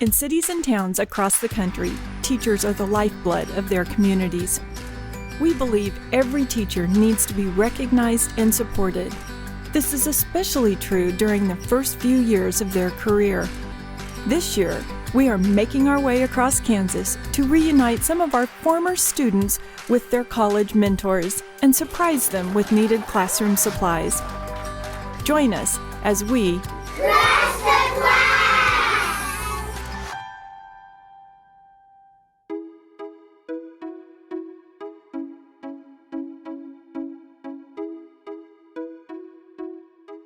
In cities and towns across the country, teachers are the lifeblood of their communities. We believe every teacher needs to be recognized and supported. This is especially true during the first few years of their career. This year, we are making our way across Kansas to reunite some of our former students with their college mentors and surprise them with needed classroom supplies. Join us as we Crash the Class!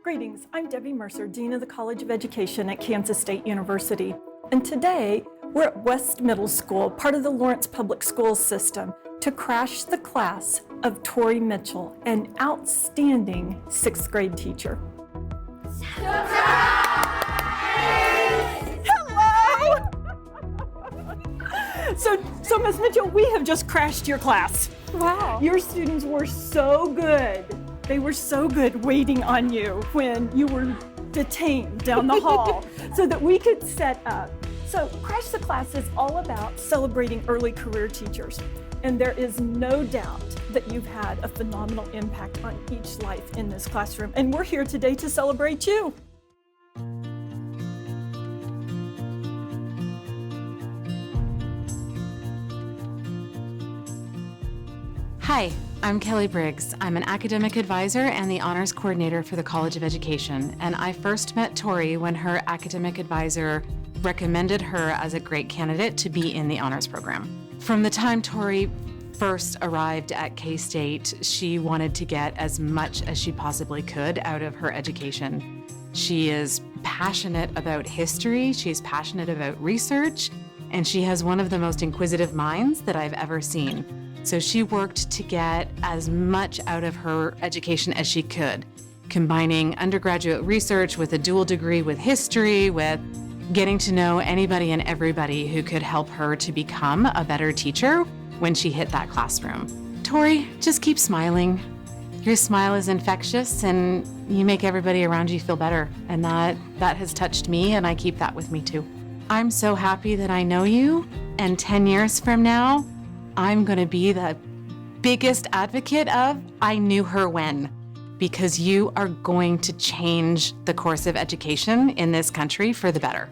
Greetings, I'm Dean Mercer, Dean of the College of Education at Kansas State University. And today, we're at West Middle School, part of the Lawrence Public Schools system, to crash the class of Tori Mitchell, an outstanding 6th grade teacher. Surprise! Hello! So Ms. Mitchell, we have just crashed your class. Wow. Your students were so good. They were so good waiting on you when you were detained down the hall so that we could set up. So Crash the Class is all about celebrating early career teachers. And there is no doubt that you've had a phenomenal impact on each life in this classroom. And we're here today to celebrate you. Hi, I'm Kelly Briggs. I'm an academic advisor and the honors coordinator for the College of Education. And I first met Tori when her academic advisor recommended her as a great candidate to be in the honors program. From the time Tori first arrived at K-State, she wanted to get as much as she possibly could out of her education. She is passionate about history, she's passionate about research, and she has one of the most inquisitive minds that I've ever seen. So she worked to get as much out of her education as she could, combining undergraduate research with a dual degree with history, with getting to know anybody and everybody who could help her to become a better teacher when she hit that classroom. Tori, just keep smiling. Your smile is infectious and you make everybody around you feel better. And that has touched me, and I keep that with me too. I'm so happy that I know you, and 10 years from now, I'm gonna be the biggest advocate of I knew her when, because you are going to change the course of education in this country for the better.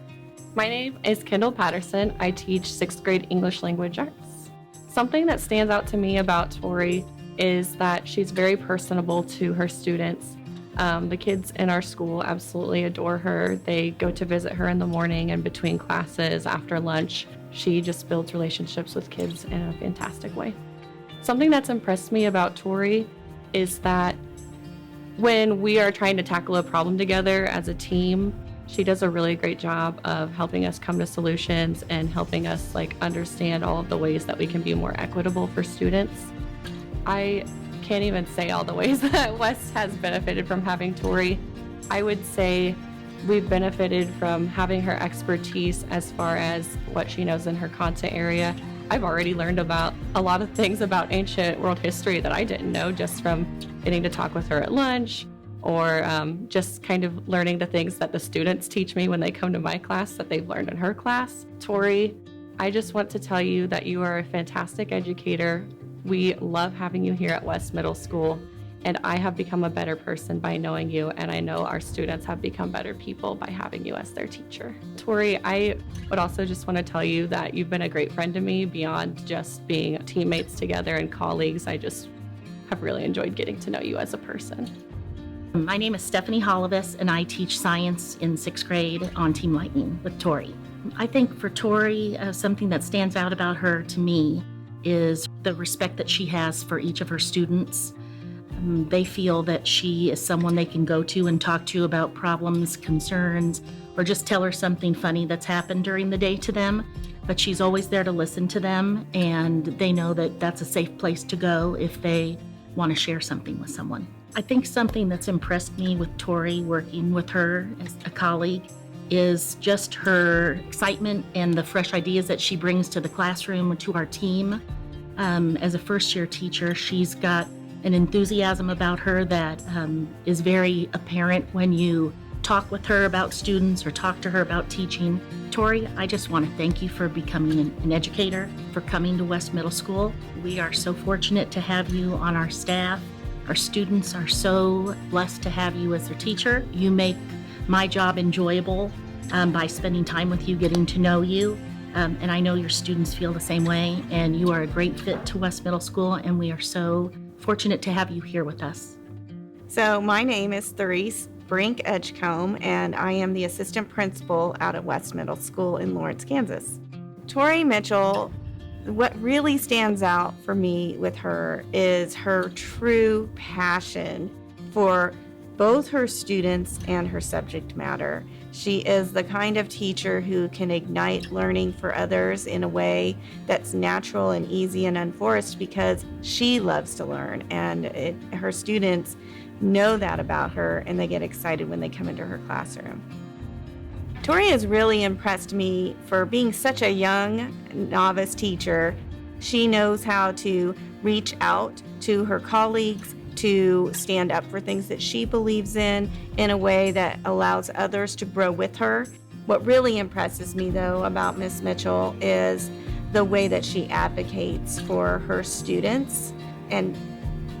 My name is Kendall Patterson. I teach 6th grade English language arts. Something that stands out to me about Tori is that she's very personable to her students. The kids in our school absolutely adore her. They go to visit her in the morning and between classes, after lunch. She just builds relationships with kids in a fantastic way. Something that's impressed me about Tori is that when we are trying to tackle a problem together as a team, she does a really great job of helping us come to solutions and helping us understand all of the ways that we can be more equitable for students. I can't even say all the ways that West has benefited from having Tori. I would say we've benefited from having her expertise as far as what she knows in her content area. I've already learned about a lot of things about ancient world history that I didn't know just from getting to talk with her at lunch, or just kind of learning the things that the students teach me when they come to my class that they've learned in her class. Tori, I just want to tell you that you are a fantastic educator. We love having you here at West Middle School, and I have become a better person by knowing you, and I know our students have become better people by having you as their teacher. Tori, I would also just want to tell you that you've been a great friend to me beyond just being teammates together and colleagues. I just have really enjoyed getting to know you as a person. My name is Stephanie Hollivis, and I teach science in 6th grade on Team Lightning with Tori. I think for Tori, something that stands out about her to me is the respect that she has for each of her students. They feel that she is someone they can go to and talk to about problems, concerns, or just tell her something funny that's happened during the day to them. But she's always there to listen to them, and they know that that's a safe place to go if they want to share something with someone. I think something that's impressed me with Tori, working with her as a colleague, is just her excitement and the fresh ideas that she brings to the classroom and to our team. As a first-year teacher, she's got an enthusiasm about her that is very apparent when you talk with her about students or talk to her about teaching. Tori, I just want to thank you for becoming an educator, for coming to West Middle School. We are so fortunate to have you on our staff. Our students are so blessed to have you as their teacher. You make my job enjoyable by spending time with you, getting to know you. And I know your students feel the same way, and you are a great fit to West Middle School, and we are so fortunate to have you here with us. So my name is Therese Brink Edgecombe, and I am the assistant principal out at West Middle School in Lawrence, Kansas. Tori Mitchell, what really stands out for me with her is her true passion for both her students and her subject matter. She is the kind of teacher who can ignite learning for others in a way that's natural and easy and unforced because she loves to learn, and her students know that about her, and they get excited when they come into her classroom. Tori has really impressed me for being such a young novice teacher. She knows how to reach out to her colleagues, to stand up for things that she believes in a way that allows others to grow with her. What really impresses me, though, about Miss Mitchell is the way that she advocates for her students and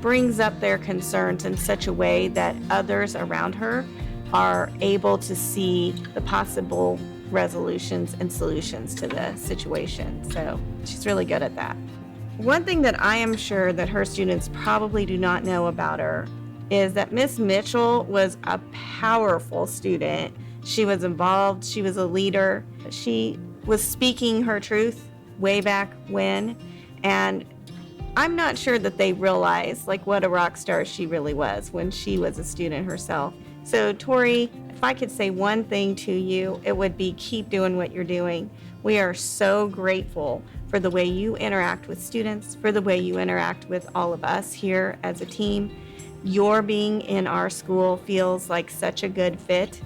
brings up their concerns in such a way that others around her are able to see the possible resolutions and solutions to the situation. So she's really good at that. One thing that I am sure that her students probably do not know about her is that Miss Mitchell was a powerful student. She was involved, she was a leader, she was speaking her truth way back when, and I'm not sure that they realized what a rock star she really was when she was a student herself. So Tori, if I could say one thing to you, it would be keep doing what you're doing. We are so grateful for the way you interact with students, for the way you interact with all of us here as a team. Your being in our school feels like such a good fit,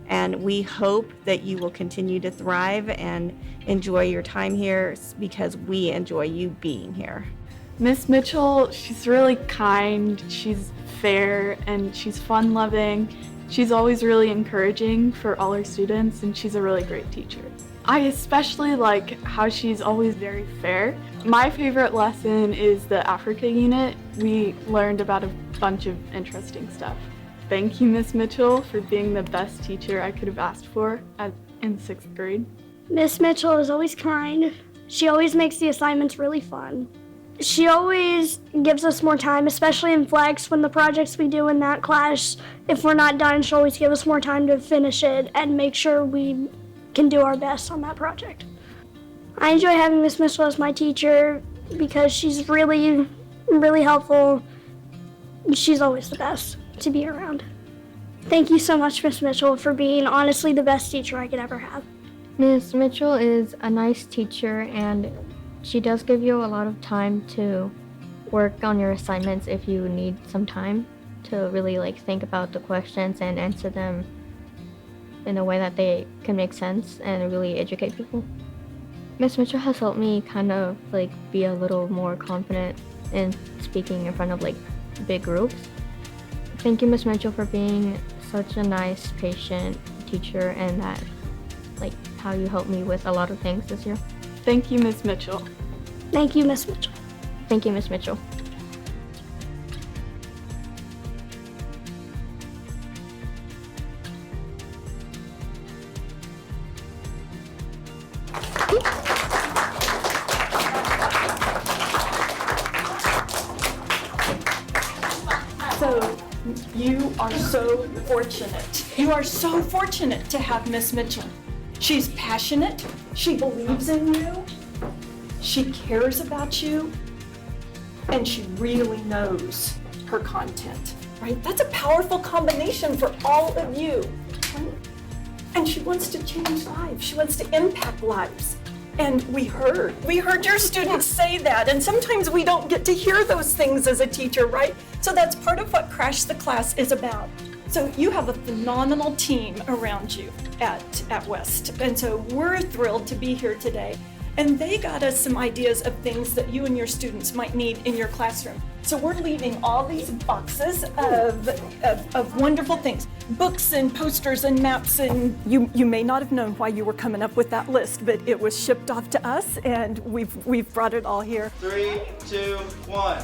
and we hope that you will continue to thrive and enjoy your time here because we enjoy you being here. Miss Mitchell, she's really kind, she's fair, and she's fun-loving. She's always really encouraging for all her students, and she's a really great teacher. I especially like how she's always very fair. My favorite lesson is the Africa unit. We learned about a bunch of interesting stuff. Thank you, Miss Mitchell, for being the best teacher I could have asked for in 6th grade. Miss Mitchell is always kind. She always makes the assignments really fun. She always gives us more time, especially in flex when the projects we do in that class, if we're not done, she'll always give us more time to finish it and make sure we can do our best on that project. I enjoy having Miss Mitchell as my teacher because she's really, really helpful. She's always the best to be around. Thank you so much, Miss Mitchell, for being honestly the best teacher I could ever have. Miss Mitchell is a nice teacher, and she does give you a lot of time to work on your assignments if you need some time to really think about the questions and answer them in a way that they can make sense and really educate people. Miss Mitchell has helped me kind of be a little more confident in speaking in front of big groups. Thank you, Miss Mitchell, for being such a nice, patient teacher, and that how you helped me with a lot of things this year. Thank you, Miss Mitchell. Thank you, Miss Mitchell. Thank you, Miss Mitchell. So you are so fortunate. You are so fortunate to have Miss Mitchell. She's passionate. She believes in you. She cares about you. And she really knows her content, right? That's a powerful combination for all of you. Right? And she wants to change lives. She wants to impact lives. And we heard your students say that. And sometimes we don't get to hear those things as a teacher, right? So that's part of what Crash the Class is about. So you have a phenomenal team around you at West. And so we're thrilled to be here today. And they got us some ideas of things that you and your students might need in your classroom. So we're leaving all these boxes of wonderful things, books and posters and maps, and you may not have known why you were coming up with that list, but it was shipped off to us, and we've brought it all here. 3, 2, 1.